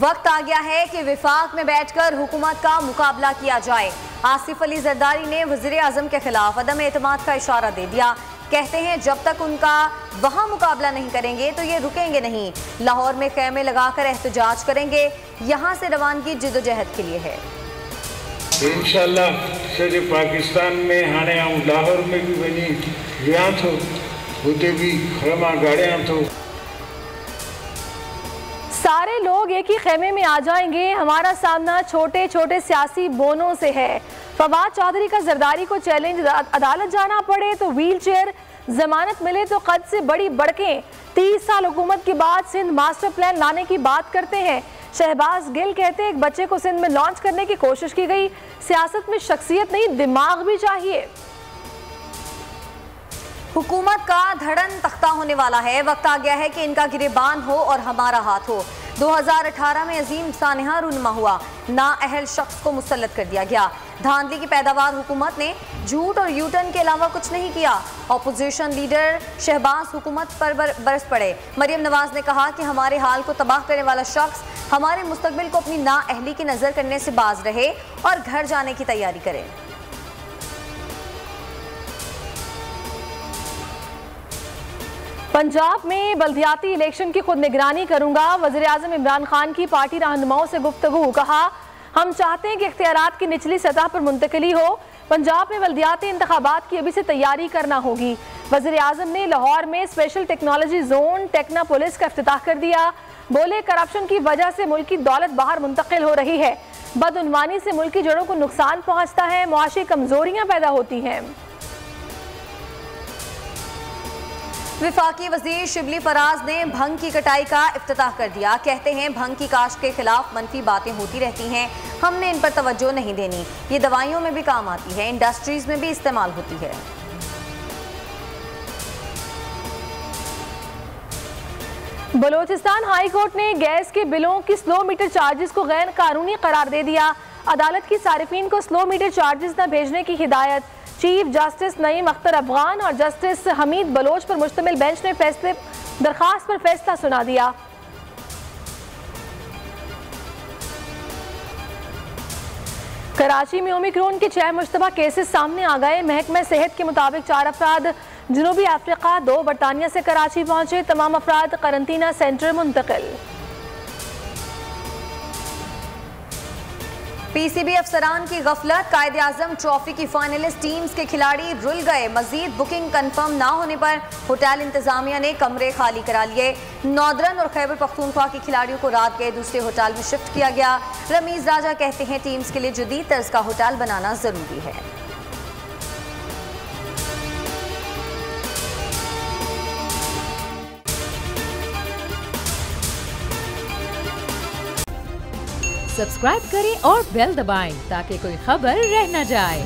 वक्त आ गया है कि विफाक में बैठकर हुकूमत का मुकाबला किया जाए। आसिफ अली जरदारी ने वज़ीर आज़म के खिलाफ अदम एतमाद का इशारा दे दिया। कहते हैं जब तक उनका वहां मुकाबला नहीं करेंगे तो ये रुकेंगे नहीं। लाहौर में खेमे लगाकर एहतजाज करेंगे। यहां से रवानगी जिद्दोजहद के लिए है। इंशाअल्लाह सॼे पाकिस्तान में हाणे आऊं लाहौर में भी वञी वियां थो, हुते भी खेमा गाड़ियां थो। सारे लोग एक ही खेमे में आ जाएंगे। हमारा सामना छोटे छोटे सियासी बोनों से है। फवाद चौधरी का जरदारी को चैलेंज, अदालत जाना पड़े तो व्हील चेयर, जमानत मिले तो कद से बड़ी बढ़कें। 30 साल हुकूमत के बाद सिंध मास्टर प्लान लाने की बात करते हैं। शहबाज गिल कहते हैं एक बच्चे को सिंध में लॉन्च करने की कोशिश की गई। सियासत में शख्सियत नहीं, दिमाग भी चाहिए। हुकूमत का धड़न तख्ता होने वाला है। वक्त आ गया है कि इनका गिरेबान हो और हमारा हाथ हो। 2018 में अजीम सानहा रूनमा हुआ, नाअहल शख्स को मुसल्लत कर दिया गया। धांधली की पैदावार हुकूमत ने झूठ और यूटर्न के अलावा कुछ नहीं किया। अपोजिशन लीडर शहबाज हुकूमत पर बरस पड़े। मरियम नवाज ने कहा कि हमारे हाल को तबाह करने वाला शख्स हमारे मुस्तकबिल को अपनी नाअहली की नजर करने से बाज रहे और घर जाने की तैयारी करे। पंजाब में बल्दियाती इलेक्शन की खुद निगरानी करूंगा। वज़ीर आज़म इमरान खान की पार्टी रहनुमाओं से गुफ्तगू। कहा हम चाहते हैं कि इख्तियारात की निचली सतह पर मुंतकिली हो। पंजाब में बल्दियाती इंतखाबात की अभी से तैयारी करना होगी। वज़ीर आज़म ने लाहौर में special technology zone Tekna police का इफ्तिताह कर दिया। बोले करप्शन की वजह से मुल्क की दौलत बाहर मुंतकिल हो रही है। बदउनवानी से मुल्क की जड़ों को नुकसान पहुंचता है, मुआशी कमजोरियां पैदा होती हैं। विफाकी वजीर शिबली फराज ने भंग की कटाई का इफ्तिताह कर दिया। कहते हैं भंग की काश्त के खिलाफ मनफी बातें होती रहती हैं, हमने इन पर तवज्जो नहीं देनी। ये दवाइयों में भी काम आती है, इंडस्ट्रीज में भी इस्तेमाल होती है। बलोचिस्तान हाई कोर्ट ने गैस के बिलों की स्लो मीटर चार्जेस को गैर कानूनी करार दे दिया। अदालत की सारिफीन को स्लो मीटर चार्जेस न भेजने की हिदायत। चीफ जस्टिस नईम अख्तर अफगान और जस्टिस हमीद बलोच पर मुश्तमिल बेंच ने दरखास्त पर फैसला सुना दिया। कराची में ओमिक्रॉन के 6 मुश्तबा केसेस सामने आ गए। महकमा सेहत के मुताबिक 4 अफराद जनूबी अफ्रीका, 2 बरतानिया से कराची पहुंचे। तमाम अफराद करंतना सेंटर मुंतकिल। पीसीबी अफसरान की गफलत, कायदे आजम ट्रॉफी की फाइनलिस्ट टीम्स के खिलाड़ी रुल गए। मजीद बुकिंग कंफर्म ना होने पर होटल इंतजामिया ने कमरे खाली करा लिए। नॉर्दर्न और खैबर पख्तूनख्वा के खिलाड़ियों को रात गए दूसरे होटल में शिफ्ट किया गया। रमीज राजा कहते हैं टीम्स के लिए जदीद तर्ज का होटल बनाना जरूरी है। सब्सक्राइब करें और बेल दबाएं ताकि कोई खबर रह न जाए।